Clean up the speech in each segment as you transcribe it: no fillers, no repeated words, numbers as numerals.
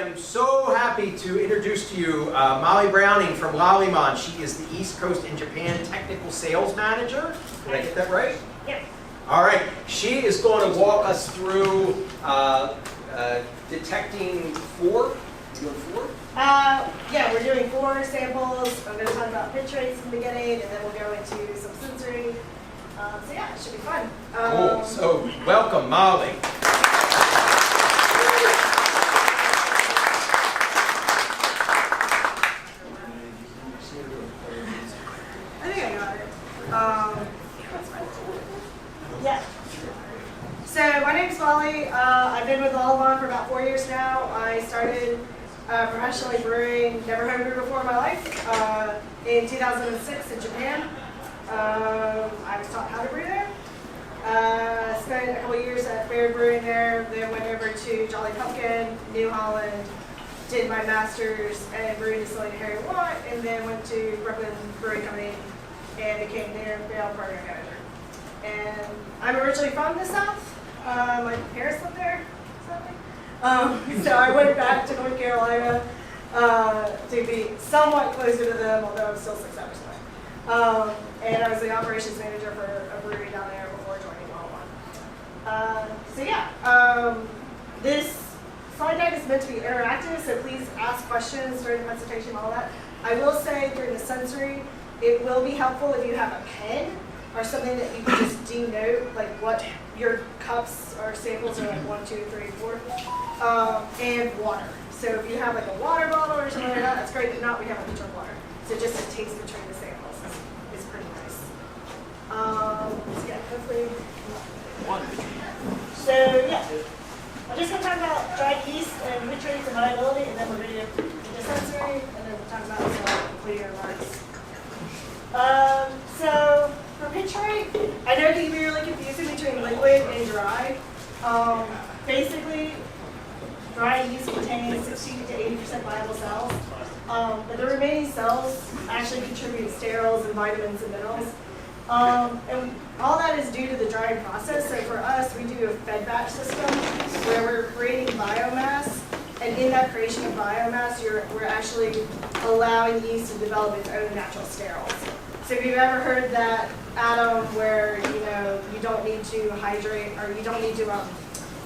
am so happy to introduce to you Molly Browning from Lallemand. She is the East Coast in Japan Technical Sales Manager. Did I get that right? Yep. All right. She is going to walk us through detecting 4. You're doing 4? Yeah, we're doing 4 samples. I'm going to talk about pitch rates in the beginning, and then we'll go into some sensory. So yeah, it should be fun. Cool. So welcome, Molly. I think I got it. That's fine. Yeah. So my name's Molly. I've been with Lallemand for about 4 years now. I started professionally brewing, never homebrewed before in my life, in 2006 in Japan. I was taught how to brew there. Spent a couple of years at Barnyard brewing there, then went over to Jolly Pumpkin, New Holland, did my master's in brewing distillery in Harry Watt, and then went to Brooklyn Brewing Company and became their program manager. And I'm originally from the South. My parents lived there, so I went back to North Carolina to be somewhat closer to them, although I'm still 6 hours away. And I was the operations manager for a brewery down there before joining Lallemand. So yeah, this slide deck is meant to be interactive, so please ask questions during the presentation, all that. I will say during the sensory, it will be helpful if you have a pen or something that you can just denote, like what your cups or samples are, like 1, 2, 3, 4, and water. So if you have like a water bottle or something like that, that's great. If not, we have a pitcher of water. So just a taste between the samples is pretty nice. So yeah, hopefully. So yeah, I'm just going to talk about dried yeast and pitch rates and viability, and then we're going to do the sensory, and then we'll talk about some concluding remarks. So for pitch rate, I know that you can be really confusing between liquid and dry. Basically, dry yeast contains 60 to 80% viable cells, but the remaining cells actually contribute sterols and vitamins and minerals. And all that is due to the drying process. So for us, we do a fed batch system where we're creating biomass, and in that creation of biomass, we're actually allowing yeast to develop its own natural sterols. So if you've ever heard that atom where you don't need to hydrate or you don't need to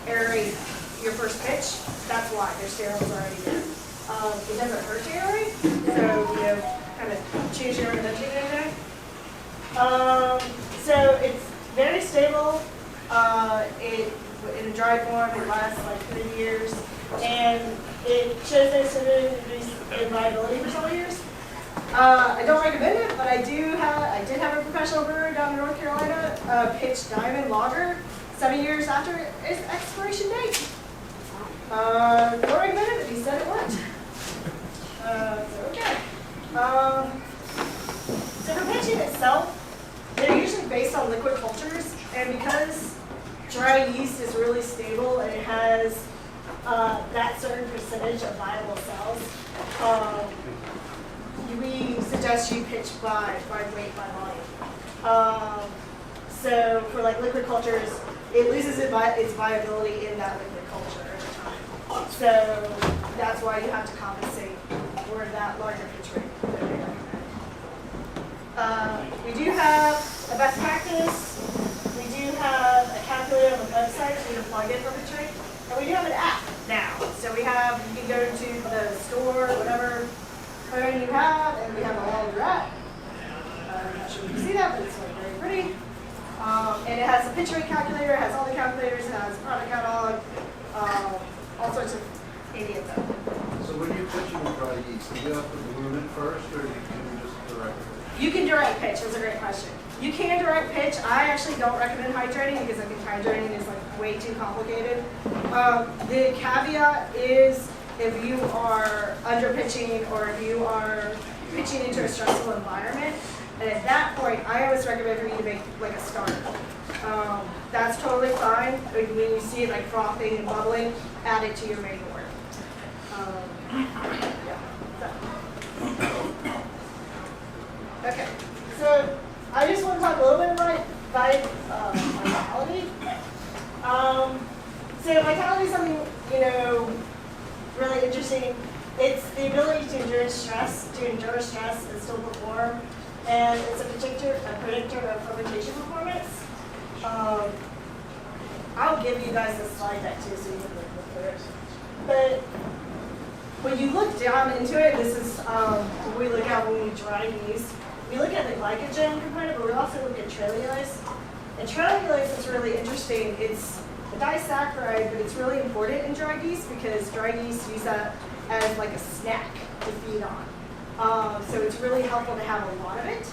aerate your first pitch, that's why there's sterols already there. It doesn't hurt to aerate, so kind of choose your own energy there. So it's very stable. In a dry form, it lasts like 3 years, and it shows no stability and viability for several years. I don't recommend it, but I did have a professional brewer down in North Carolina pitch Diamond Lager 7 years after its expiration date. Don't recommend it, but he said it worked. So okay. So for pitching itself, they're usually based on liquid cultures, and because dry yeast is really stable and it has that certain percentage of viable cells, we suggest you pitch by weight, by volume. So for like liquid cultures, it loses its viability in that liquid culture over time. So that's why you have to compensate for that larger pitch rate that they recommend. We do have a best practice. We do have a calculator on the website so you can plug in for pitch rate. And we do have an app now. So you can go to the store, whatever phone you have, and we have all of your app. I'm not sure if you can see that, but it's like very pretty. And it has a pitch rate calculator, it has all the calculators, it has a product catalog, all sorts of idiots out there. So when you're pitching with dry yeast, do you have to balloon it first, or can you just direct it? You can direct pitch. That's a great question. You can direct pitch. I actually don't recommend hydrating because I think hydrating is like way too complicated. The caveat is if you are under pitching or if you are pitching into a stressful environment, and at that point, I always recommend for you to make like a starter. That's totally fine. When you see it like frothing and bubbling, add it to your main wort. Yeah. Okay, so I just want to talk a little bit about vitality. So vitality is something, really interesting. It's the ability to endure stress and still perform, and it's a predictor of fermentation performance. I'll give you guys a slide deck too, so you can look through it. But when you look down into it, this is what we look at when we dry yeast. We look at the glycogen component, but we also look at trehalase. And trehalase is really interesting. It's a disaccharide, but it's really important in dry yeast because dry yeast use that as like a snack to feed on. So it's really helpful to have a lot of it.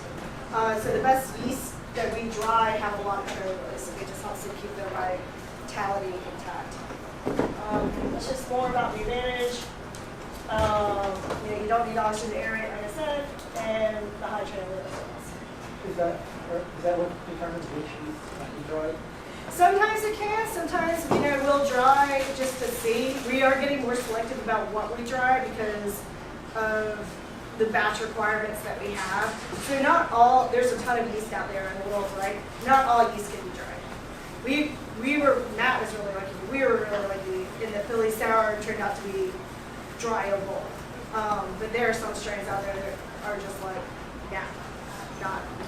So the best yeast that we dry have a lot of trehalase. It just helps to keep their vitality intact. It's just more about the advantage. You don't need oxygen to aerate, like I said, and the high trehalase. Is that what determines which yeast might be dry? Sometimes it can. Sometimes, we'll dry just to see. We are getting more selective about what we dry because of the batch requirements that we have. So not all, there's a ton of yeast out there in the world, right? Not all yeast can be dried. Matt was really lucky. We were really lucky in the Philly Sour turned out to be dryable. But there are some strains out there that are just like,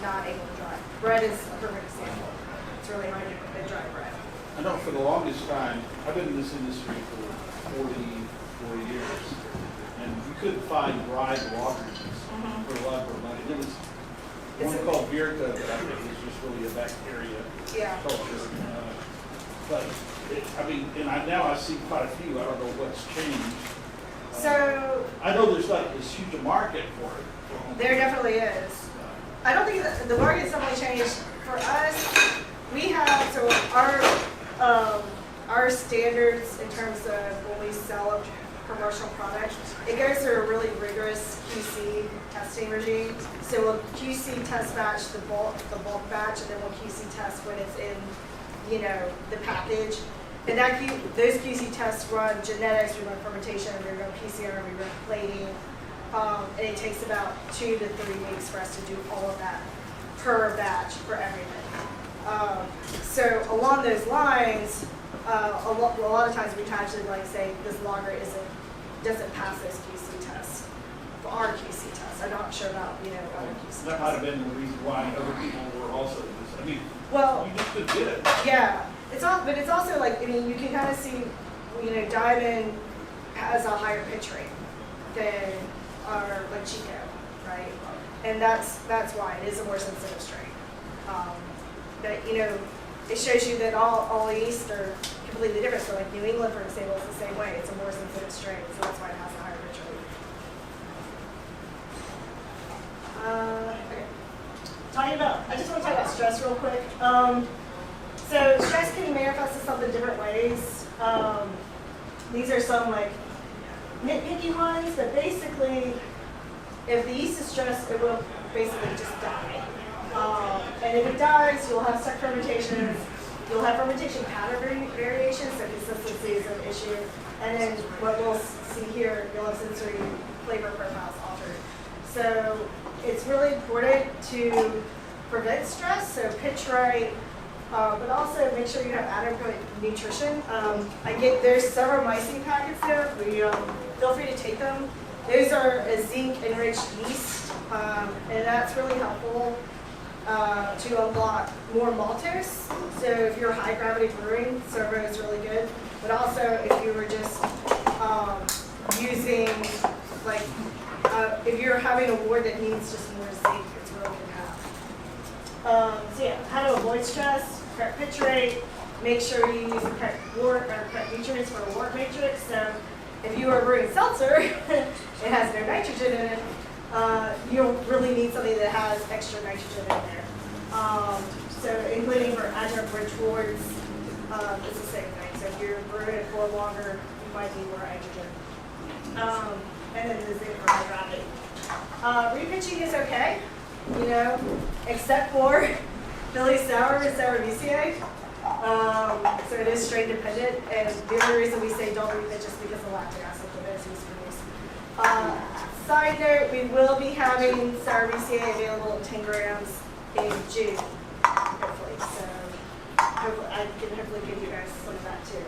not able to dry. Bread is a perfect example. It's really hard to get dry bread. I know for the longest time, I've been in this industry for 40 years, and you couldn't find dried lagers for love or money. There was one called Virka that I think is just really a bacteria culture. But, now I see quite a few. I don't know what's changed. So I know there's like this huge market for it. there definitely is. I don't think that the market's definitely changed. For us, we have, so our standards in terms of when we sell a commercial product, it goes through a really rigorous QC testing regime. So we'll QC test batch the bulk batch, and then we'll QC test when it's in, the package. And those QC tests run genetics, we run fermentation, we run PCR, we run plating, and it takes about 2 to 3 weeks for us to do all of that per batch for everything. So along those lines, a lot of times we can actually say this lager doesn't pass this QC test, our QC test. I'm not sure about other QC tests. That might have been the reason why other people were also. Well, you just could get it. Yeah, but it's also you can kind of see, Diamond has a higher pitch rate than our Chico, right? And that's why it is a more sensitive strain. But it shows you that all yeast are completely different. So New England, for example, is the same way. It's a more sensitive strain, so that's why it has a higher pitch rate. Okay. I just want to talk about stress real quick. So stress can manifest itself in different ways. These are some nitpicky ones, but basically, if the yeast is stressed, it will basically just die. And if it dies, you'll have stuck fermentations, you'll have fermentation pattern variations, so consistency is an issue. And then what we'll see here, you'll have sensory flavor profiles altered. So it's really important to prevent stress, so pitch right, but also make sure you have adequate nutrition. There's several lysine packets there. Feel free to take them. Those are a zinc-enriched yeast, and that's really helpful to unlock more maltose. So if you're high gravity brewing, Servo is really good. But also if you were just using if you're having a wort that needs just more zinc, it's really good to have. So yeah, how to avoid stress, correct pitch rate, make sure you use the correct wort or correct nutrients for a wort matrix. So if you are brewing seltzer, it has no nitrogen in it, you'll really need something that has extra nitrogen in there. So including for adjunct-rich worts, it's the same thing. So if you're brewing it for longer, you might need more nitrogen. And then the zinc for high gravity. Repitching is okay, except for Philly Sour and Sour VCA. So it is strain dependent, and the only reason we say don't repitch is because of lactic acid that is used for these. Side note, we will be having Sour VCA available in 10 grams in June, hopefully. So I can hopefully give you guys some of that too.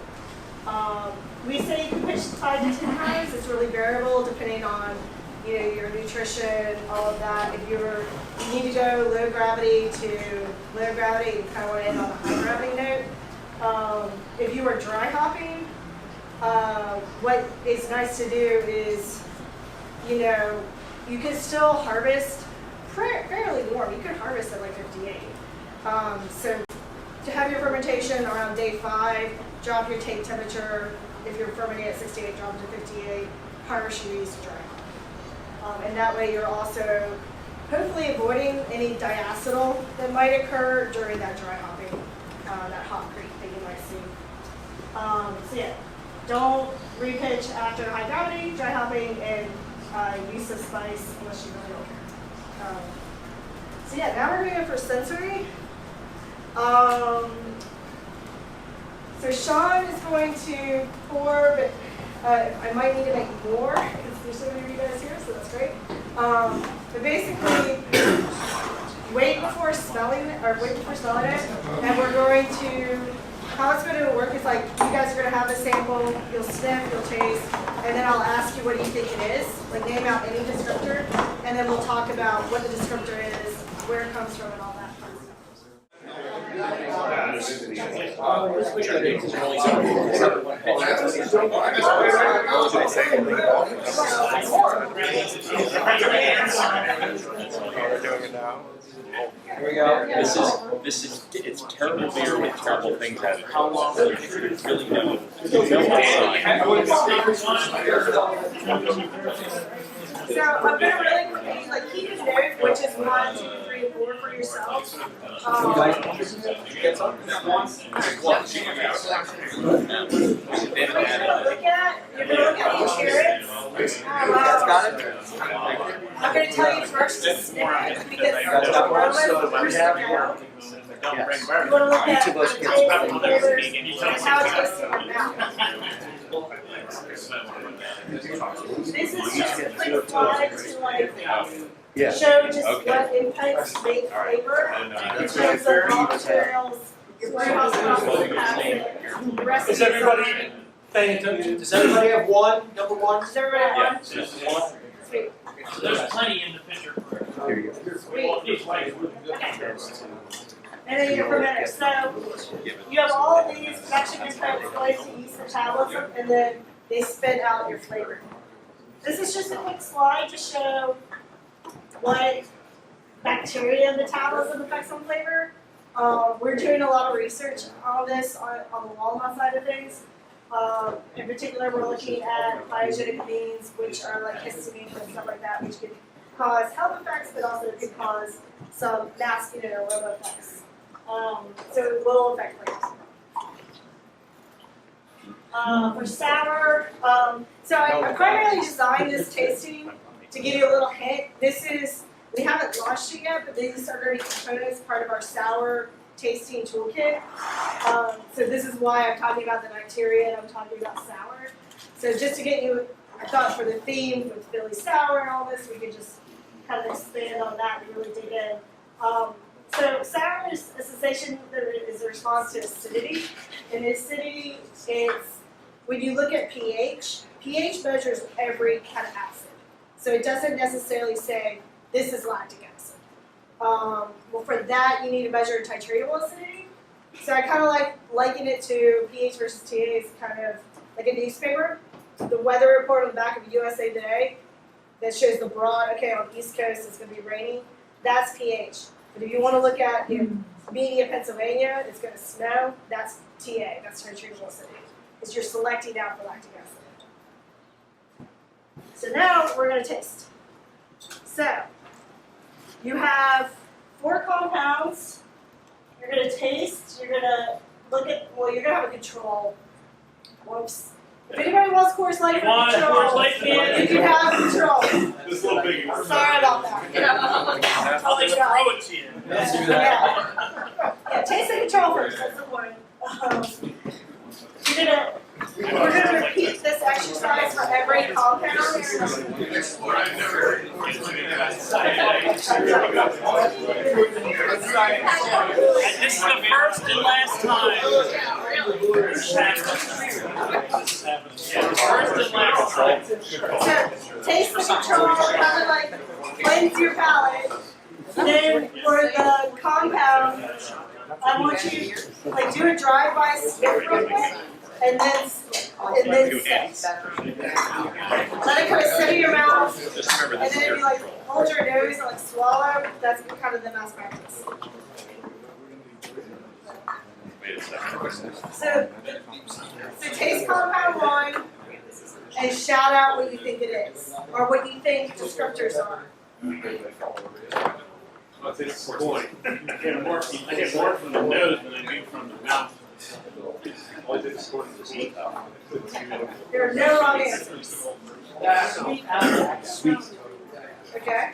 We say you can pitch 5 to 10 times. It's really variable depending on your nutrition, all of that. If you need to go low gravity to low gravity, you kind of want to end on a high gravity note. If you are dry hopping, what is nice to do is, you can still harvest fairly warm. You can harvest at like 58. So to have your fermentation around day 5, drop your take temperature. If you're fermenting at 68, drop it to 58. Harvest your yeast dry hop. And that way you're also hopefully avoiding any diacetyl that might occur during that dry hopping, that hop creep that you might see. So yeah, don't repitch after high gravity, dry hopping, and use of spice unless you really don't care. So yeah, now we're going for sensory. So Sean is going to pour, but I might need to make more because there's so many of you guys here, so that's great. But basically, wait before smelling it, and we're going to, how it's going to work is like, you guys are going to have a sample, you'll sniff, you'll taste, and then I'll ask you what do you think it is, like name out any descriptor, and then we'll talk about what the descriptor is, where it comes from, and all that fun stuff. Here we go. It's terrible beer with terrible things happening. It's really So I'm gonna really quickly keep a note, which is 1, 2, 3, 4 for yourselves. You're gonna look at the carrots. I'm gonna tell you first to sniff it because the aroma is the first to go. You want to look at the flavors and how it tastes in your mouth. This is just a quick slide to show just what inputs make flavor in terms of raw materials, your brewhouse process, the recipe. Is everybody paying attention? Does everybody have one? Number one? Does everybody have one? Yes. Sweet. There's plenty in the pitcher. Sweet. And then your fermenter. So you have all of these production inputs going to yeast metabolism, and then they spit out your flavor. This is just a quick slide to show what bacteria metabolism affects on flavor. We're doing a lot of research on this on the Lallemand side of things. In particular, we're looking at biogenic amines, which are like histamine and stuff like that, which can cause health effects, but also it can cause some masking and aroma effects. So it will affect flavors. For sour, so I primarily designed this tasting to give you a little hint. We haven't launched it yet, but these are going to be components, part of our sour tasting toolkit. So this is why I'm talking about the bacteria and I'm talking about sour. So just to get you, I thought for the theme with Philly sour and all this, we could just kind of expand on that and really dig in. So sour is a sensation that is a response to acidity. And acidity is, when you look at pH, pH measures every kind of acid. So it doesn't necessarily say, this is lactic acid. Well, for that, you need to measure titratable acidity. So I kind of liken it to pH versus TA is kind of like a newspaper. The weather report on the back of USA Today that shows the broad, okay, on the East Coast it's going to be rainy. That's pH. But if you want to look at media Pennsylvania, it's going to snow. That's TA. That's titratable acidity. Because you're selecting out for lactic acid. So now we're going to taste. So you have 4 compounds. You're going to taste. You're going to look at. Well, you're going to have a control. Whoops. If anybody wants Coors Light for control, you can have control. This little biggie. Sorry about that. I'll just throw it to you. Yeah, taste the control first. That's the point. We're gonna repeat this exercise for every compound. And this is the first and last time. Yeah, the first and last time. So taste the control, kind of like cleanse your palate. Then for the compound, I want you to like do a drive-by sniff real quick, and then sit. Let it kind of sit in your mouth, and then if you like hold your nose and like swallow, that's kind of the best practice. So taste compound one and shout out what you think it is, or what you think descriptors are. I think it's boy. I get more from the nose than I do from the mouth. There are no wrong answers. Okay?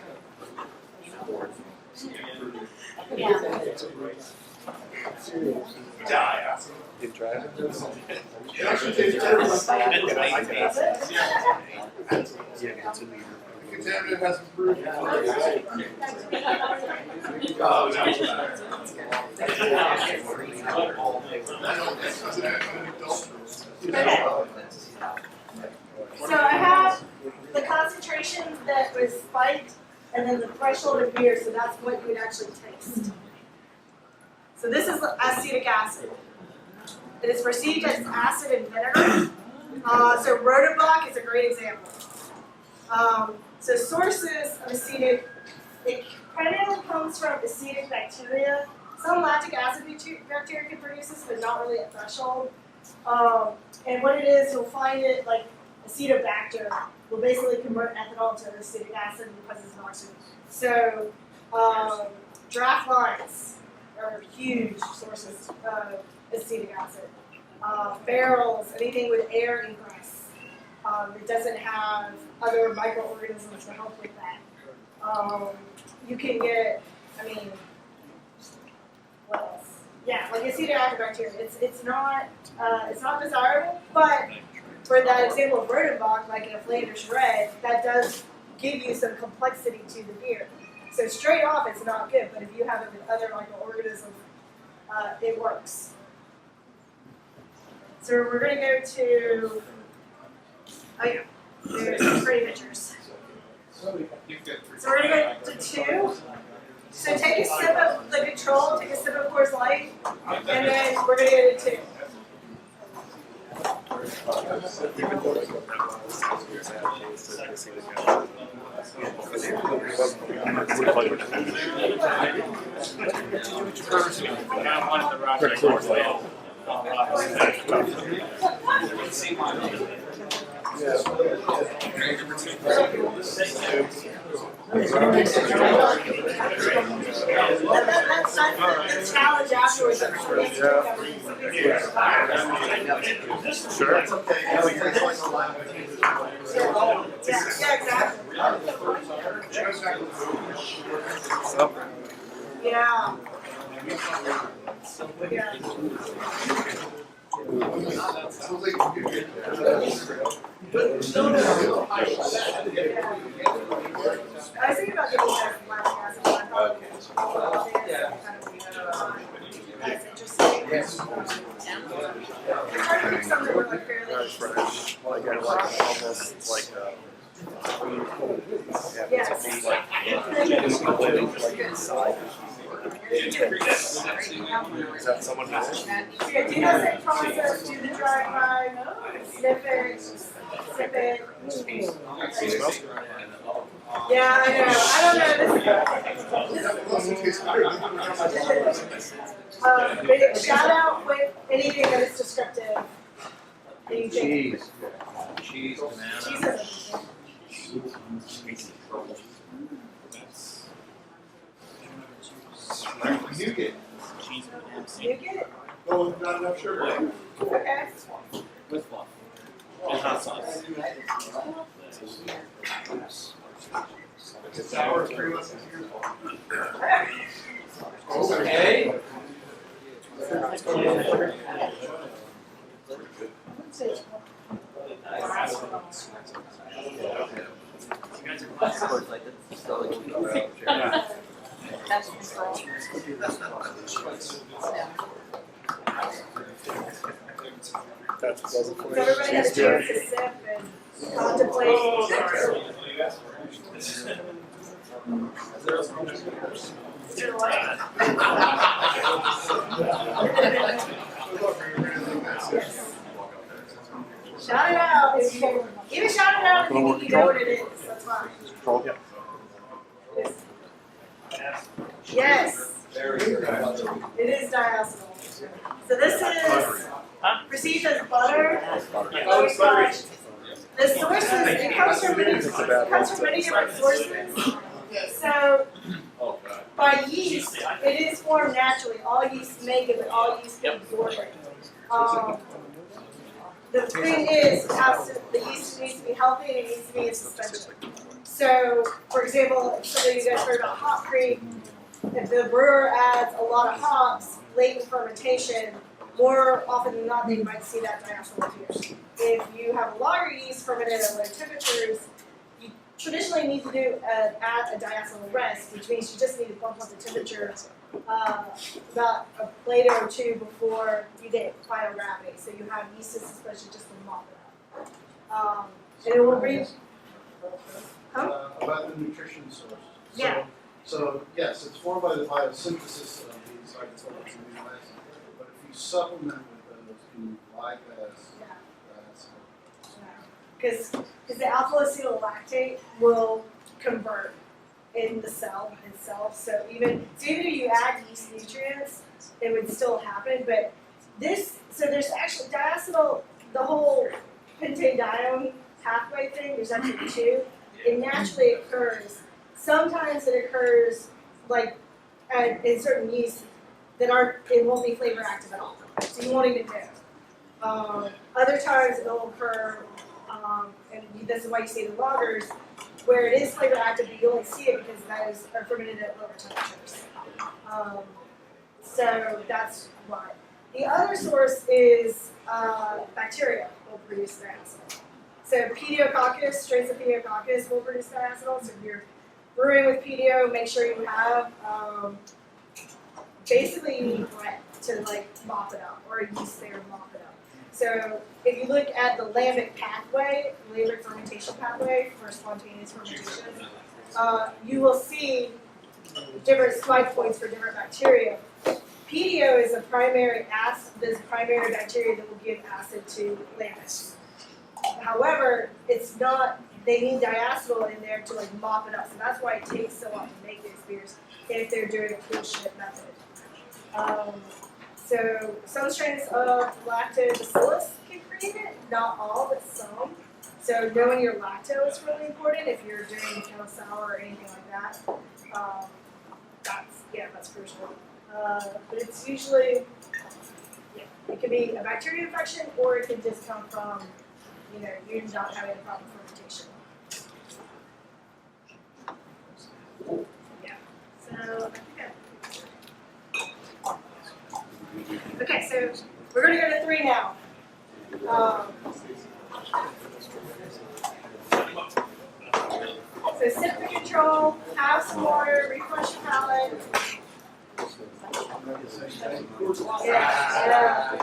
Contaminant has improved. Okay. So I have the concentration that was spiked and then the threshold of beer, so that's what you would actually taste. So this is acetic acid. It is perceived as acid and vinegar. So Rodenbach is a great example. So sources of acetic, it primarily comes from acetic bacteria. Some lactic acid bacteria can produce this, but not really at threshold. And what it is, you'll find it like acetobacter will basically convert ethanol to acetic acid because it's toxic. So draft lines are huge sources of acetic acid. Barrels, anything with air ingress. It doesn't have other microorganisms to help with that. You can get, what else? Yeah, like acetic acid bacteria. It's not desirable, but for that example of Rodenbach, like in a Flanders red, that does give you some complexity to the beer. So straight off, it's not good, but if you have it with other microorganisms, it works. So we're going to go to, there's some pretty pictures. So we're going to go to 2. So take a sip of the control, take a sip of Coors Light, and then we're going to go to 2. That's the challenge afterwards. Sure. It's okay. Yeah, exactly. Yeah. I was thinking about giving you guys lactic acid, but I thought that's interesting. I'm trying to pick something that like fairly. Is that someone who's Yeah, do the same process, do the drive-by, sniff it, sip it. Yeah, I know. But shout out with anything that is descriptive. Cheese. Cheese is Nougat. Nougat? Oh, not enough sugar. Okay. With fluff. And hot sauce. Sour cream less than 2 years old. Okay. That's pleasant for Has me. everybody had a chance to sip and contemplate? Is there what? Shout it out. Even shout it out if you think you know what it is. That's fine. Yes. It is diacetyl. So this is perceived as butter. Butterscotch. The sources, it comes from many different sources. So by yeast, it is formed naturally. All yeast make it, but all yeast can absorb it. The thing is, the yeast needs to be healthy and it needs to be in suspension. So, for example, some of you guys heard about hop creep. If the brewer adds a lot of hops late in fermentation, more often than not, they might see that diacetyl appear. If you have a lager yeast fermented at low temperatures, you traditionally need to do add a diacetyl rest, which means you just need to bump up the temperature about a plate or two before you get final gravity. So you have yeast in suspension just to mop it up. And it will bring. About the nutrition source. Yeah. So yes, it's formed by the biosynthesis of these isotopes and amino acids. But if you supplement with those, can you bypass that? Because the alpha acetylactate will convert in the cell itself. So even if you add yeast nutrients, it would still happen. But there's actually diacetyl, the whole pentadiene pathway thing. There's actually two. It naturally occurs. Sometimes it occurs like in certain yeasts that it won't be flavor active at all. So you won't even know. Other times it'll occur, and this is why you see the lagers, where it is flavor active, but you only see it because those are fermented at lower temperatures. So that's why. The other source is bacteria will produce diacetyl. So pediococcus, strains of pediococcus will produce diacetyl. So if you're brewing with pedio, make sure you have basically you need bread to like mop it up, or a yeast there to mop it up. So if you look at the lambic pathway, lambic fermentation pathway for spontaneous fermentation, you will see different spike points for different bacteria. Pedio is a primary primary bacteria that will give acid to lambics. However, it's not. They need diacetyl in there to like mop it up. So that's why it takes so long to make these beers if they're doing a cool ship method. So some strains of lactobacillus can create it, not all, but some. So knowing your lacto is really important if you're doing kettle sour or anything like that. That's crucial. But it's usually, it can be a bacteria infection, or it can just come from, you not having a proper fermentation. Yeah. So I think okay, so we're going to go to 3 now. So sip for control, have some water, refresh your palate. Yeah.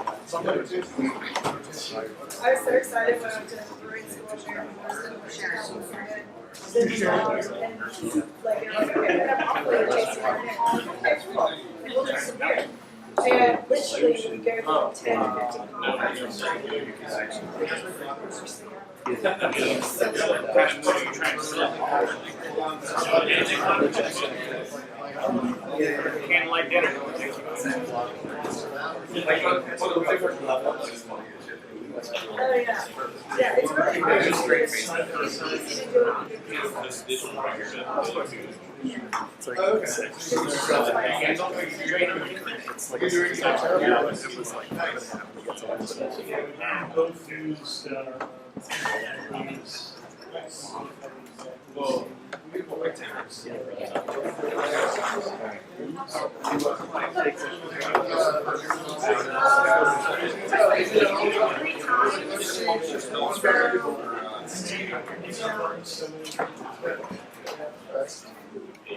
I was so excited when I went to brewing school there. And like, they're like, okay, I'm hopefully you're tasting right now. Okay, cool. And we'll do some beer. And literally, we go through 10 to 15 conferences. Candlelight dinner. Oh yeah. Yeah, it's really hard to do this. It's easy to do it. It's like,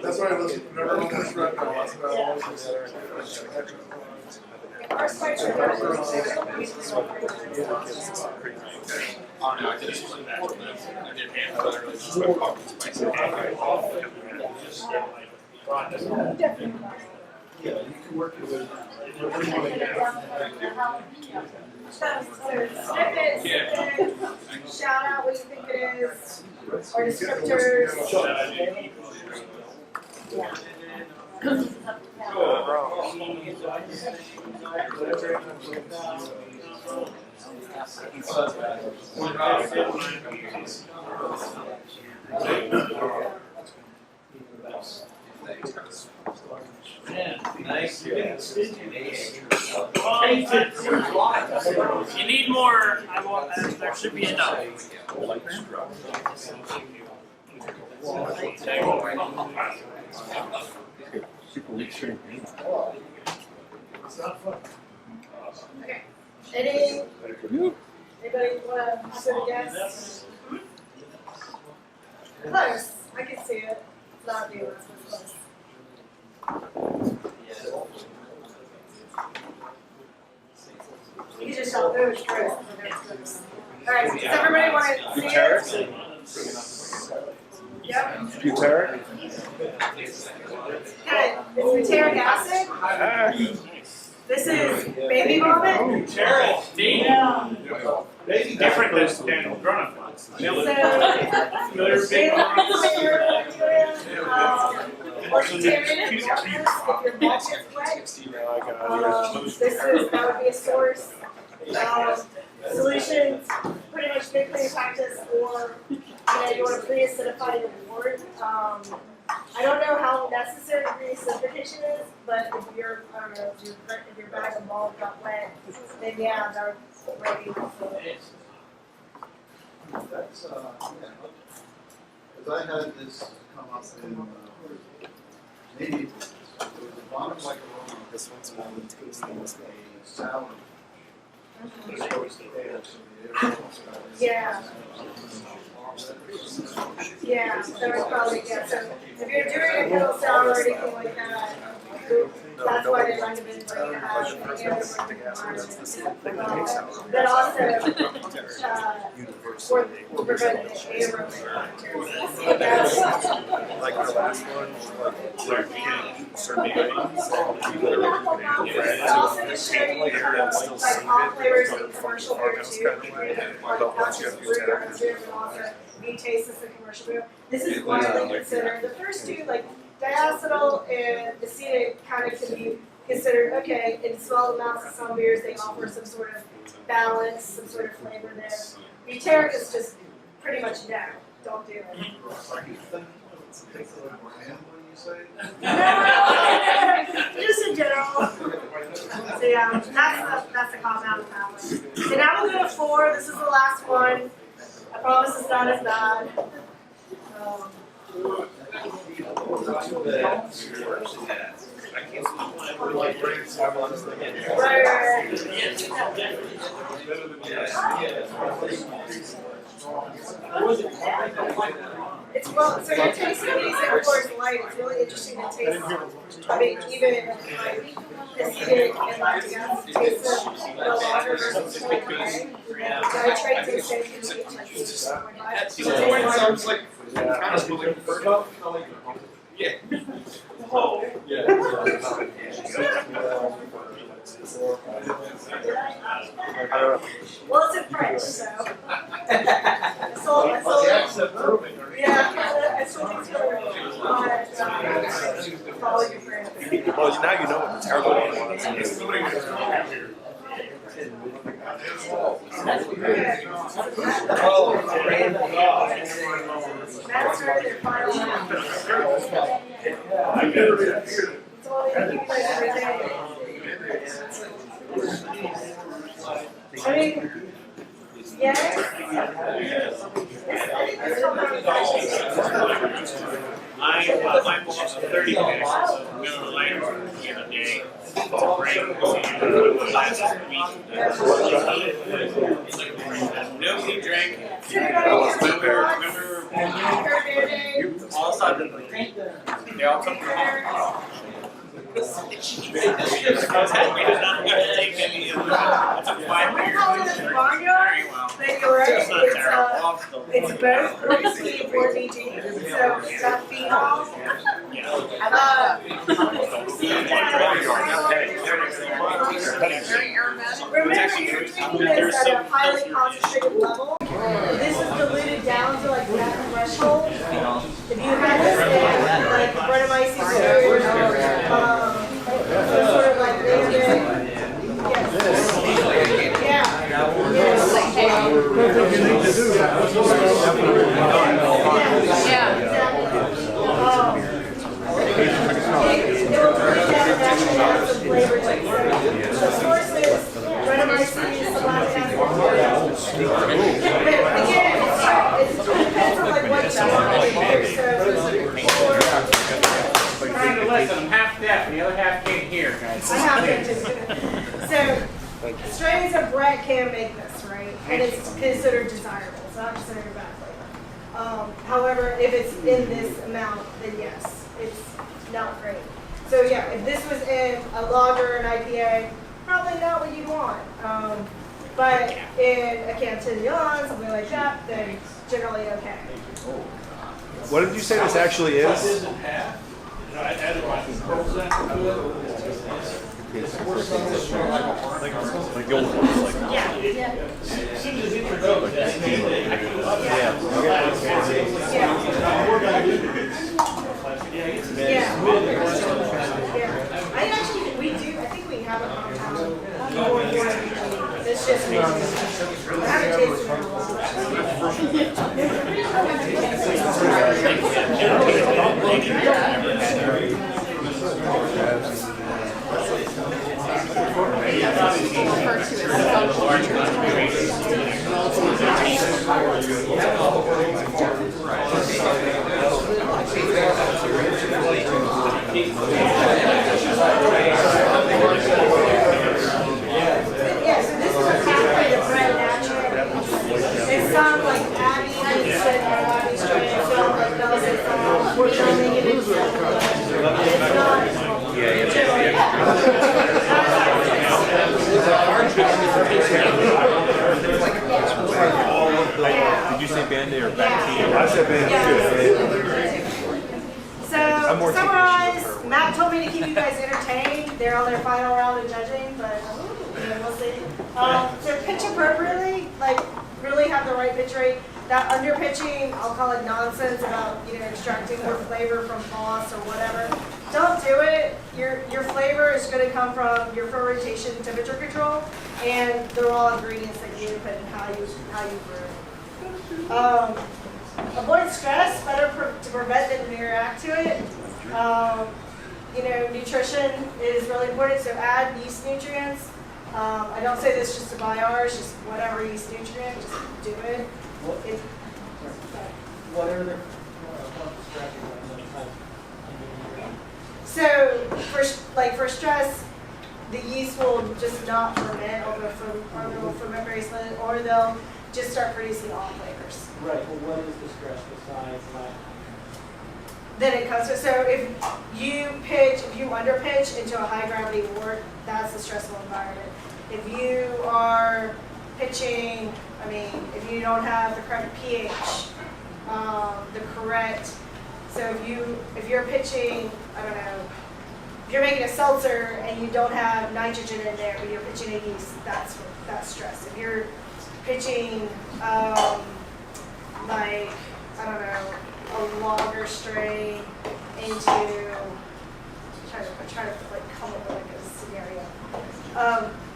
That's why I listen. Remember when we first read that last our sites are very Oh, no, I did split that. I did hand Yeah, you can work it with. Snippets, shout out what you think it is, or descriptors. Nice. If you need more, there should be enough. Okay. Anybody want to hazard a guess? Close. I can see it. It's not you. It's close. You just don't know it's close. All right. Does everybody want to see it? Yep. Butyaric? Okay. It's butyric acid. This is baby vomit. Different than grown-up ones. So, vegetarian if your milk is wet. That would be a source. Solutions, pretty much big clean practice, or you want to pre-acidify your wort. I don't know how necessary re-acidification is, but if your bag of malt got wet, then yeah, they're ready. That's, because I had this come up in, maybe, it was a bottom like a roll. This one's one that tastes like a salad. Yeah. Yeah, so it's probably, yeah, so if you're doing a kettle sour or anything like that, that's why they recommend like but also, for prevent the aerobic Like the last one, also to show you like hot flavors in commercial beer too. You taste this in commercial beer. This is widely considered. The first two, like diacetyl and acetic, kind of can be considered okay in small amounts of some beers. They offer some sort of balance, some sort of flavor there. Butyric is just pretty much no. Don't do it. No, just in general. So yeah, that's the compound of that one. So now we'll go to 4. This is the last one. I promise it's not as bad. It's well, so you're tasting these in Coors Light. It's really interesting to taste. I mean, even like acidic and lactic acid taste the water versus the nitrate tasting can be like sounds like kind of moving further. Yeah. well, it's in French, so. Yeah, I still need to follow your friends. well, now you know what the terrible one was. That's right, they're filing. It's only you guys every day. I mean, yes. I bought 30 packs of Miller Lite the other day to bring to last week. Nobody drank. Remember all of a sudden, they all took them off. It's a quiet We're beer. calling this Barnyard. Very well. But you're right, It's not terrible. it's both 40C and 4DG, so it's got phenol. Remember, you're taking this at a highly concentrated level. This is diluted down to like that threshold. If you had this in like Brettanomyces or some sort of like liquid, yeah. The source is Brettanomyces, Acetic Acid. But again, it depends on like what you want to do. Listen, I'm half deaf, and the other half can't hear, guys. I have it too. So, strains of Brett can make this, right? And it's considered desirable. It's not considered a bad flavor. However, if it's in this amount, then yes, it's not great. So yeah, if this was in a lager, an IPA, probably not what you'd want. But in a Cantillon, something like that, then generally okay. What did you say this actually is? Isn't half. I added my pearls after it. Like the old ones, like. Yeah. I think we have a compound. It's just me. I haven't tasted it in a Yeah, so this is a pathway to bread naturally. It's some like Abby said, Abby strain, some like Nelson song, we're trying to make it into it's not. Did you say Band-Aid or Yeah. Band-Aid? I said Band-Aid too. So, summarize, Matt told me to keep you guys entertained. They're on their final round of judging, but we'll see. So pitch appropriately, like really have the right pitch rate. That under pitching, I'll call it nonsense about extracting more flavor from moss or whatever. Don't do it. Your flavor is going to come from your fermentation temperature control and the raw ingredients that you put in how you brew. Avoid stress, better to prevent than to react to it. Nutrition is really important, so add yeast nutrients. I don't say this just to buy ours, just whatever yeast nutrient, just do it. What are the strategies? So for stress, the yeast will just not ferment, or they'll ferment very slowly, or they'll just start producing all flavors. Right, well, what is the stress besides that? Then it comes to, so if you underpitch into a high gravity wort, that's the stressful environment. If you are pitching, if you don't have the correct pH, so if you're pitching, if you're making a seltzer and you don't have nitrogen in there, but you're pitching a yeast, that's stress. If you're pitching, a lager strain into, trying to come up with a scenario.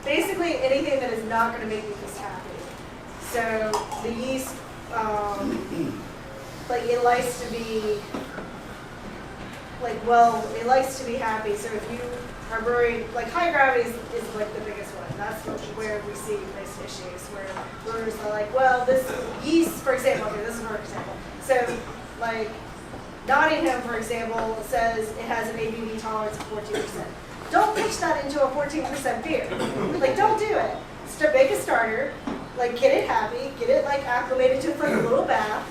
Basically anything that is not going to make the yeast happy. So the yeast, it likes to be, it likes to be happy. So if you are brewing, high gravity is the biggest one. That's where we see most issues, where brewers are like, well, this yeast, for example, this is for example. So Nottingham, for example, says it has an ABV tolerance of 14%. Don't pitch that into a 14% beer. Don't do it. Make a starter, get it happy, get it acclimated to a little bath,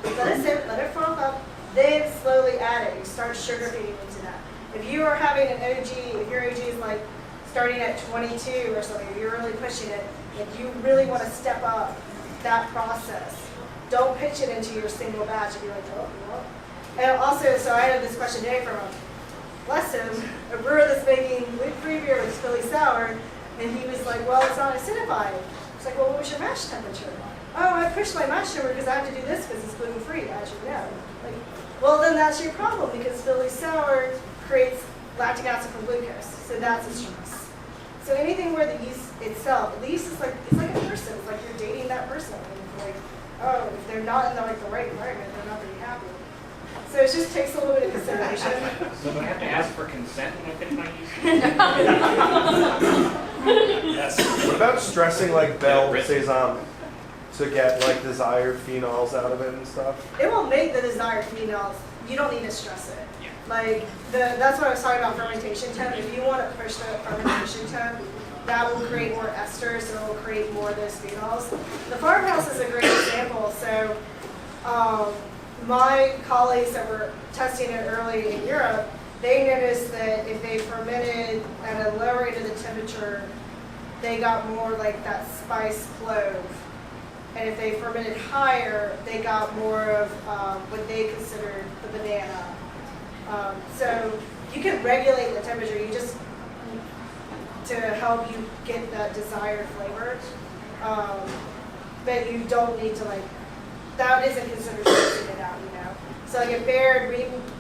let it sit, let it froth up, then slowly add it. You start sugar feeding into that. If you are having an OG, if your OG is like starting at 22 or something, if you're really pushing it, if you really want to step up that process, don't pitch it into your single batch and be like, oh, well. And also, so I had this question today from bless him, a brewer that's making gluten-free beer with Philly sour, and he was like, well, it's not acidified. It's like, well, what was your mash temperature? Oh, I pushed my mash temperature because I have to do this because it's gluten-free, as you know. Like, well, then that's your problem because Philly sour creates lactic acid from glucose, so that's a stress. So anything where the yeast itself, the yeast is like, it's like a person. It's like you're dating that person. And like, oh, if they're not in the right environment, they're not going to be happy. So it just takes a little bit of consideration. So do I have to ask for consent when I pick my yeast? Yes. What about stressing like Bell Sésame to get like desired phenols out of it and stuff? It will make the desired phenols. You don't need to stress it. Yeah. Like, that's what I was talking about fermentation temp. If you want to push the fermentation temp, that will create more esters, so it will create more of those phenols. The farmhouse is a great example. So my colleagues that were testing it early in Europe, they noticed that if they fermented at a lower rate of the temperature, they got more like that spice clove. And if they fermented higher, they got more of what they considered the banana. So you can regulate the temperature, you just to help you get that desired flavor. But you don't need to like, that isn't considered stressing it out, you know. So like at Baird,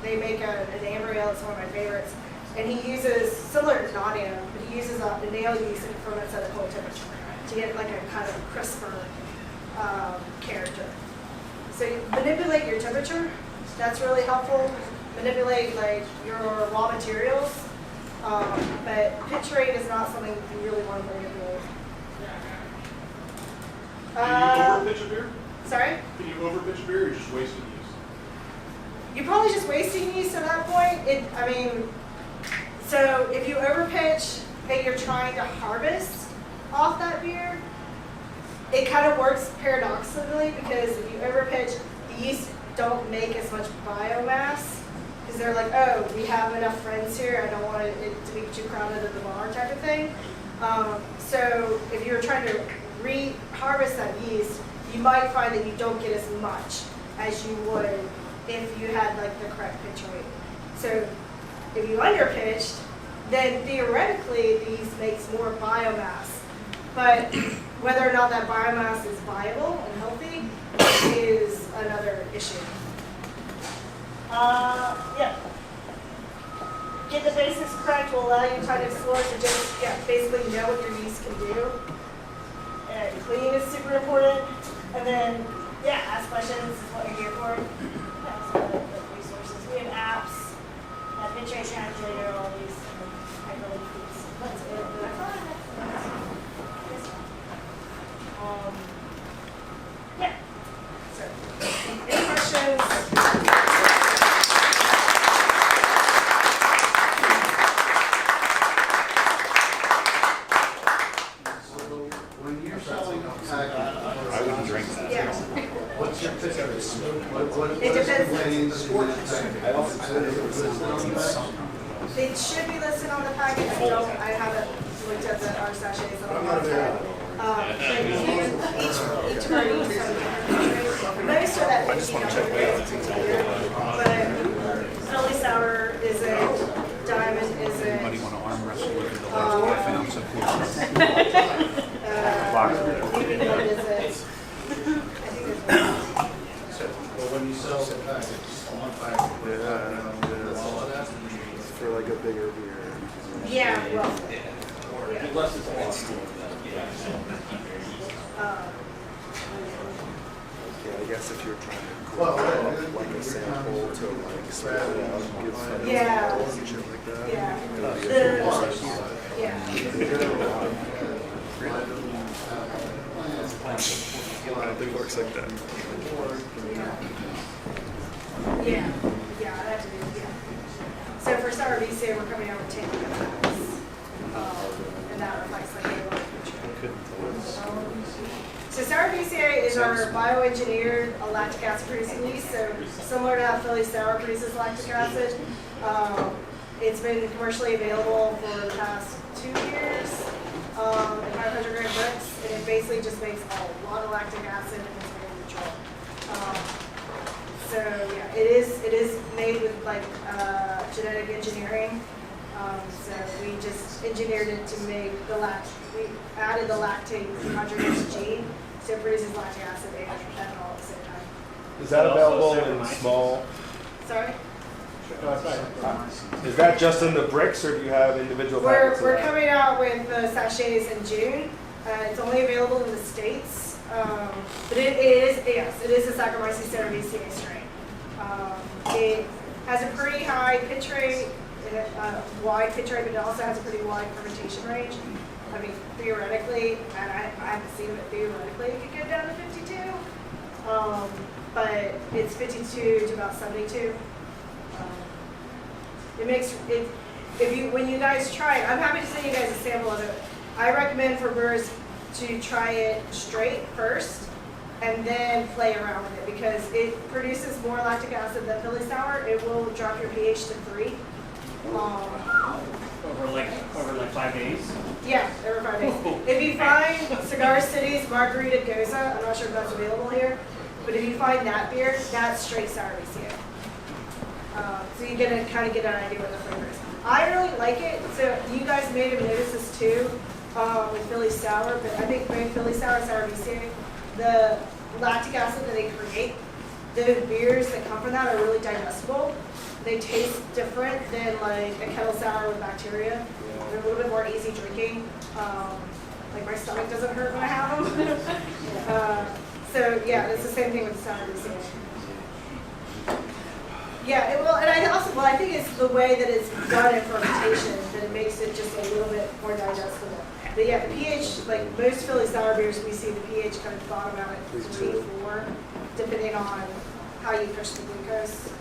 they make an amber ale, it's one of my favorites. And he uses, similar to non-am, but he uses a nail yeast and ferments at a cold temperature to get like a kind of crisper character. So you manipulate your temperature, that's really helpful. Manipulate like your raw materials, but pitch rate is not something you really want to manipulate. Can you overpitch a beer? Sorry? Can you overpitch a beer or you're just wasting yeast? You're probably just wasting yeast at that point. I mean, so if you overpitch and you're trying to harvest off that beer, it kind of works paradoxically because if you overpitch, the yeast don't make as much biomass because they're like, oh, we have enough friends here. I don't want it to be too crowded at the bar type of thing. So if you're trying to re-harvest that yeast, you might find that you don't get as much as you would if you had like the correct pitch rate. So if you underpitched, then theoretically the yeast makes more biomass. But whether or not that biomass is viable and healthy is another issue. Yeah. Get the basics correct will allow you to explore to just basically know what your yeast can do. And cleaning is super important. And then, ask questions is what you're here for. That's some of the resources. We have apps, pitch rate calculator, all these hyperlink groups. That's it. So, any questions? When you're selling I wouldn't drink that. Yeah. what's your pitch of it? It depends. It should be listed on the packet. I haven't looked at our sachets. I don't know. Each of our yeasts have a different pitch rate. Most are that 1500. But Philly sour isn't, diamond isn't. Anybody want to arm wrestle with the large half ounce of Unicorn isn't. I think there's one. Well, when you sell the package, one package, all of that. for like a bigger beer. Yeah, well. Unless it's lost. Yeah, I guess if you're trying to Well, cook up like a sample to like spread it out and give some Yeah. and shit like that. Yeah. It'd be a cool process. Yeah. I don't think it works like that. Yeah, I'd have to do, yeah. So for Sour BCA, we're coming out with 10 packs. And that reflects like a lot of picture. So Sour BCA is our bioengineered lactic acid producing yeast. So similar to how Philly sour produces lactic acid, It's been commercially available for the past 2 years, in 500 gram bricks, and it basically just makes a lot of lactic acid and it's very neutral. So yeah, it is made with like genetic engineering. So we just engineered it to make we added the lactate hydrogenase gene, so it produces lactic acid and ethanol at the same time. Is that available Also in Saccharomyces. small? Sorry? Is that just in the bricks, or do you have individual packets of We're that? coming out with the sachets in June. It's only available in the States, but it is a Saccharomyces cerevisiae strain. It has a pretty high pitch rate, wide pitch rate, but it also has a pretty wide fermentation range. I mean, theoretically, and I haven't seen it, theoretically, it could go down to 52, but it's 52 to about 72. It makes it, when you guys try it, I'm happy to send you guys a sample of it. I recommend for brewers to try it straight first and then play around with it because it produces more lactic acid than Philly sour. It will drop your pH to 3. Over like 5 days. Yeah, over 5 days. If you find Cigar City's Margarita Goza, I'm not sure if that's available here, but if you find that beer, that's straight sour VCO. So you get to kind of get an idea what the flavor is. I really like it. So you guys may have noticed this too with Philly sour, but I think both Philly sour and sour VCO, the lactic acid that they create, the beers that come from that are really digestible. They taste different than like a kettle sour with bacteria. They're a little bit more easy drinking. Like my stomach doesn't hurt when I have them. So yeah, it's the same thing with the sour VCO. Yeah, it will, and I think it's the way that it's done in fermentation that it makes it just a little bit more digestible. But yeah, the pH, like most Philly sour beers, we see the pH kind of bottom out at 3, 4, depending on how you push the glucose.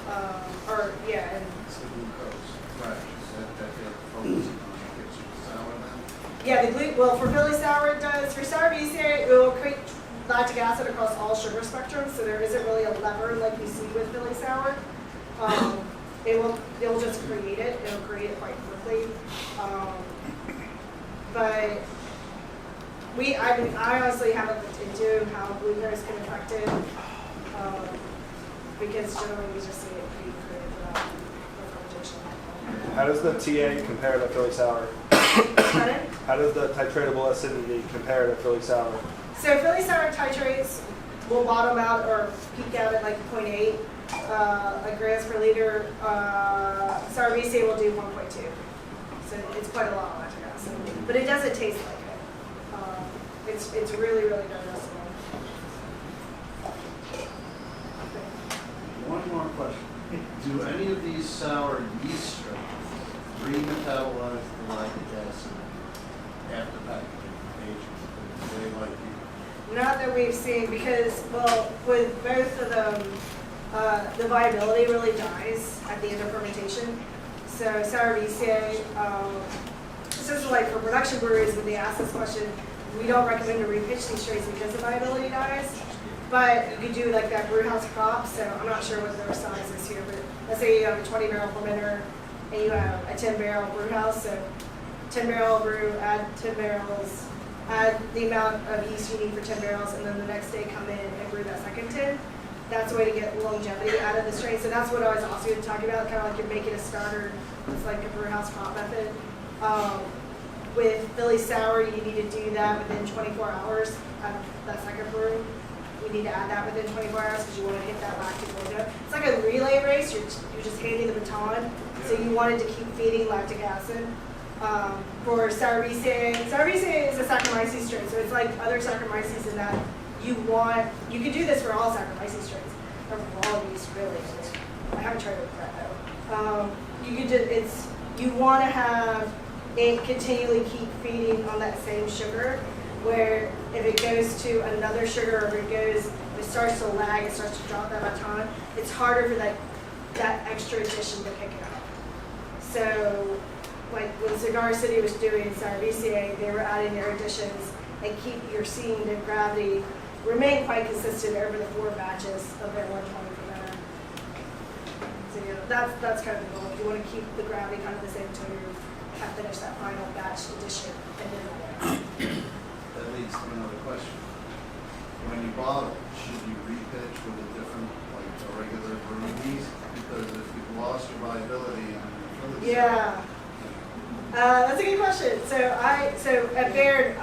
And It's the glucose, right, that they're focusing on gets you sour then? yeah, well, for Philly sour it does. For sour VCA, it will create lactic acid across all sugar spectrums, so there isn't really a lever like you see with Philly sour. It'll just create it. It'll create it quite quickly. But I honestly haven't looked into how glucose can affect it, because generally we just see it being created without the fermentation. How does the TA compare to Philly sour? Pardon? How does the titratable acidity compare to Philly sour? So Philly sour titrates will bottom out or peak out at like 0.8 grams per liter. Sour VCA will do 1.2. So it's quite a lot of lactic acid, but it doesn't taste like it. It's really, really digestible. One more question. Do any of these sour yeast strains remetabolize the lactic acid after packaging aging? Do they like you? Not that we've seen, because, well, with both of them, the viability really dies at the end of fermentation. So sour VCA, this is like for production breweries, when they ask this question, we don't recommend to repitch these strains because the viability dies. But you could do like that brew house crop, so I'm not sure what their size is here, but let's say you have a 20-barrel fermenter and you have a 10-barrel brew house, so 10-barrel brew, add 10 barrels, add the amount of yeast you need for 10 barrels, and then the next day come in and brew that second 10. That's a way to get longevity out of the strain. So that's what I was also talking about, kind of like you're making a starter. It's like a brew house crop method. With Philly sour, you need to do that within 24 hours of that second brew. You need to add that within 24 hours because you want to hit that lactic window. It's like a relay race. You're just handing the baton. So you wanted to keep feeding lactic acid. For sour VCA is a Saccharomyces strain, so it's like other Saccharomyces in that you can do this for all Saccharomyces strains, or for all yeast really. I haven't tried it with that though. You want to have it continually keep feeding on that same sugar, where if it goes to another sugar or if it starts to lag, it starts to drop that baton, it's harder for that extra addition to pick it up. So like when Cigar City was doing sour VCA, they were adding their additions and you're seeing the gravity remain quite consistent over the 4 batches of their 120 fermenter. So yeah, that's kind of the goal. You want to keep the gravity kind of the same until you have finished that final batch addition. And then That leads to another question. When you bottle, should you repitch with a different, like a regular brewing yeast? Because if you've lost your viability on your Philly yeah. That's a good question. So at Baird,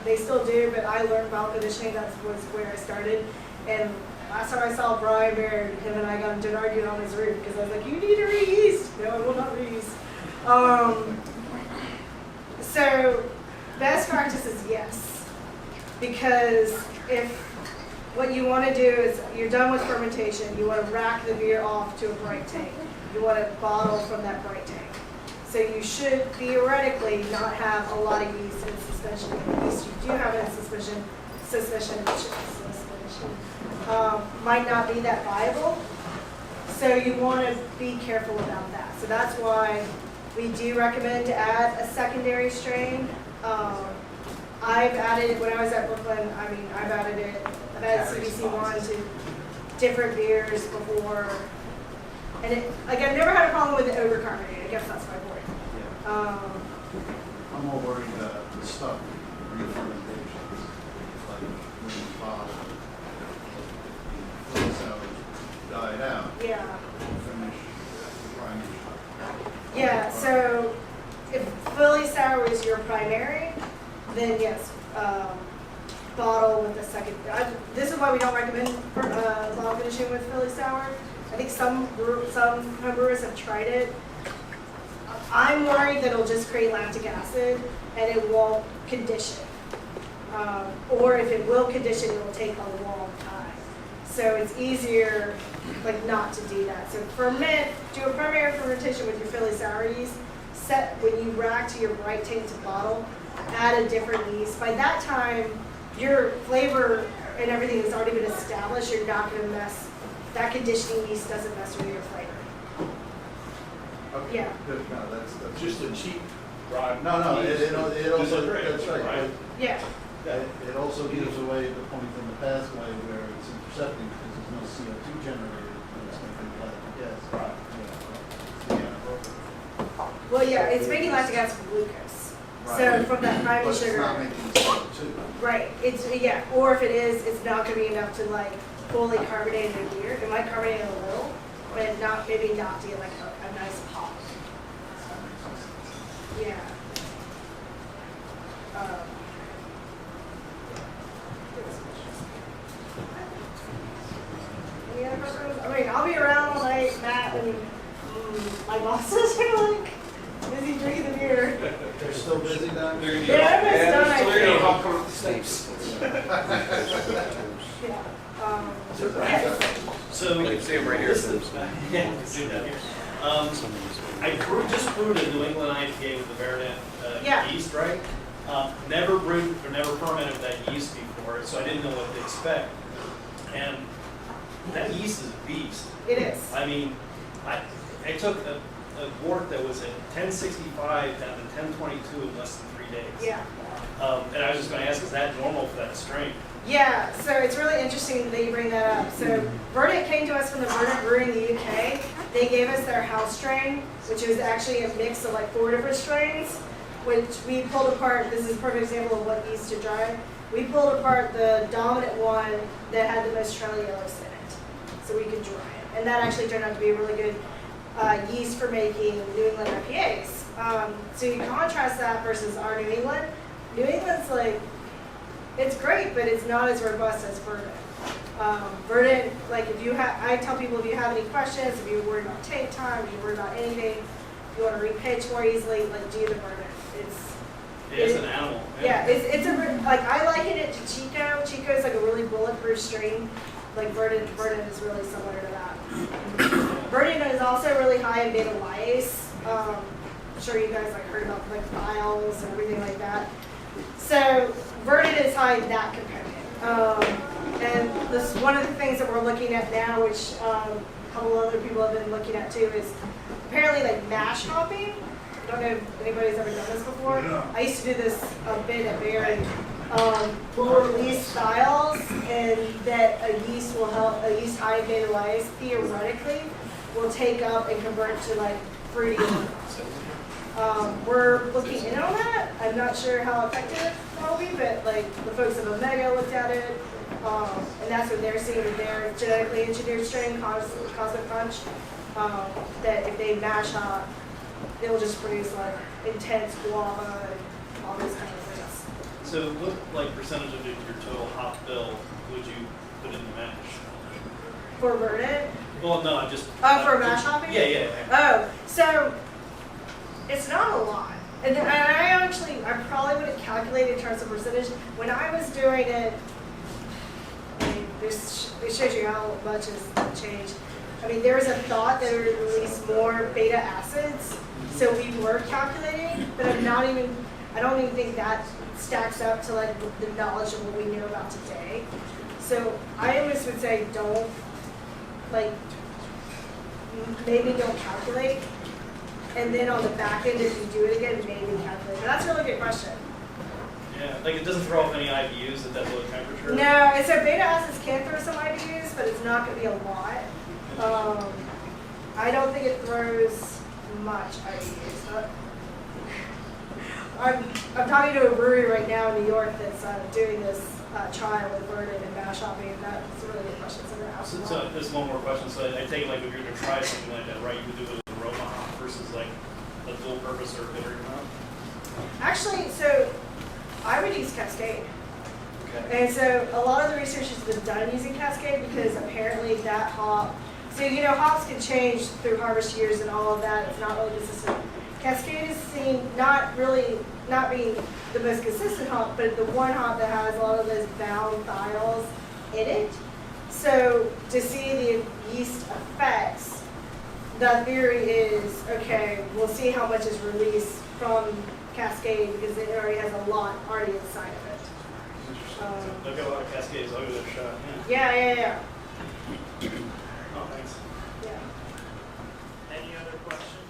they still do, but I learned bottle conditioning. That was where I started. And last time I saw Brian Baird, him and I got into an argument on his roof because I was like, "You need to re-yeast." No, I will not re-yeast. So best practice is yes, because if what you want to do is you're done with fermentation, you want to rack the beer off to a bright tank. You want to bottle from that bright tank. So you should theoretically not have a lot of yeast in suspension. The yeast you do have in suspension might not be that viable. So you want to be careful about that. So that's why we do recommend to add a secondary strain. I've added it when I was at Brooklyn. I mean, I've added CBC1 to different beers before. And I've never had a problem with it over-carbonated. I guess that's my point. I'm more worried about the stuff, re-fermentation, like when you bottle, the sour died out, Yeah. finish the primary. Yeah, so if Philly sour is your primary, then yes, bottle with a second. This is why we don't recommend bottle finishing with Philly sour. I think some homebrewers have tried it. I'm worried that it'll just create lactic acid and it won't condition. Or if it will condition, it will take a long time. So it's easier not to do that. So do a primary fermentation with your Philly sour yeast. When you rack to your bright tank to bottle, add a different yeast. By that time, your flavor and everything has already been established. You're not going to mess. That conditioning yeast doesn't mess with your flavor. Okay, Yeah. good, no, that's Just a cheap rye. No, it also, great, that's right. right? Yeah. It also gives away the point in the pathway where it's intercepting because there's no CO2 generated when it's making lactic acid. Right. Yeah. Well, yeah, it's making lactic acid from glucose. So Right. from that primary But it's sugar. not making CO2. Right. Or if it is, it's not going to be enough to fully carbonate a beer. It might carbonate a little, but maybe not to get a nice pop. Yeah. Any other questions? I mean, I'll be around all night, Matt, and my bosses are busy drinking the beer. They're still busy down there? Yeah, everybody's done, I They're gonna think. hop on the steps. Yeah. So, You can see 'em right here. this is- yeah, you can see that here. I just brewed a New England IPA with the Baronet Yeah. yeast, right? Never brewed or never fermented with that yeast before, so I didn't know what to expect. And that yeast is a beast. It is. I mean, I took a wort that was at 1065 down to 1022 in less than 3 days. Yeah. And I was just going to ask, is that normal for that strain? Yeah, so it's really interesting that you bring that up. So Verdant came to us from the Verdant Brewery in the UK. They gave us their house strain, which is actually a mix of 4 different strains, which we pulled apart. This is a perfect example of what yeast to dry. We pulled apart the dominant one that had the most Trehalose in it, so we could dry it. And that actually turned out to be a really good yeast for making New England IPAs. So you contrast that versus our New England. New England's it's great, but it's not as robust as Verdant. Verdant, I tell people if you have any questions, if you're worried about tank time, if you're worried about anything, if you want to repitch more easily, do the Verdant. It's an animal. Yeah, I liken it to Chico. Chico is a really bulletproof strain. Verdant is really similar to that. Verdant is also really high in beta lyase. I'm sure you guys heard about files and everything like that. So Verdant is high in that component. And this one of the things that we're looking at now, which a couple other people have been looking at too, is apparently mash hopping. I don't know if anybody's ever done this before. I used to do this a bit at Barry. will release styles, and that a yeast will help, a yeast high in beta lactase theoretically will take up and convert to like fruity. We're looking in on that. I'm not sure how effective that'll be, but like the folks at Omega looked at it, and that's what they're seeing with their genetically engineered strain, Cosmic Punch, that if they mash hop, it will just produce like intense guava and all those kind of things. So what like percentage of your total hop bill would you put in the mash? For verdant? Well, no, I'm just. For mash hopping? Yeah. Oh, so it's not a lot. And I probably would have calculated in terms of percentage. When I was doing it, I mean, it shows you how much has changed. I mean, there was a thought that it would release more beta acids, so we were calculating, but I don't even think that stacks up to like the knowledge of what we know about today. So I almost would say maybe don't calculate. And then on the back end, if you do it again, maybe calculate. But that's a really good question. Yeah, like it doesn't throw off any IBUs at that low temperature? No, and so beta acids can throw some IBUs, but it's not going to be a lot. I don't think it throws much IBUs. I'm talking to a brewery right now in New York that's doing this trial with verdant and mash hopping, and that's a really good question. So there's one more question. So I take it like if you're going to try something like that, right, you would do it with an aroma hop versus like a dual purpose or bittering hop? Actually, so I would use Cascade. Okay. And so a lot of the research has been done using Cascade because apparently that hop, so hops can change through harvest years and all of that. It's not really consistent. Cascade is seen not being the most consistent hop, but the one hop that has a lot of those bound thiols in it. So to see the yeast effects, the theory is, okay, we'll see how much is released from Cascade because it already has a lot already inside of it. I've got a lot of Cascades. I'll give it a shot. Yeah. Oh, thanks. Yeah. Any other questions?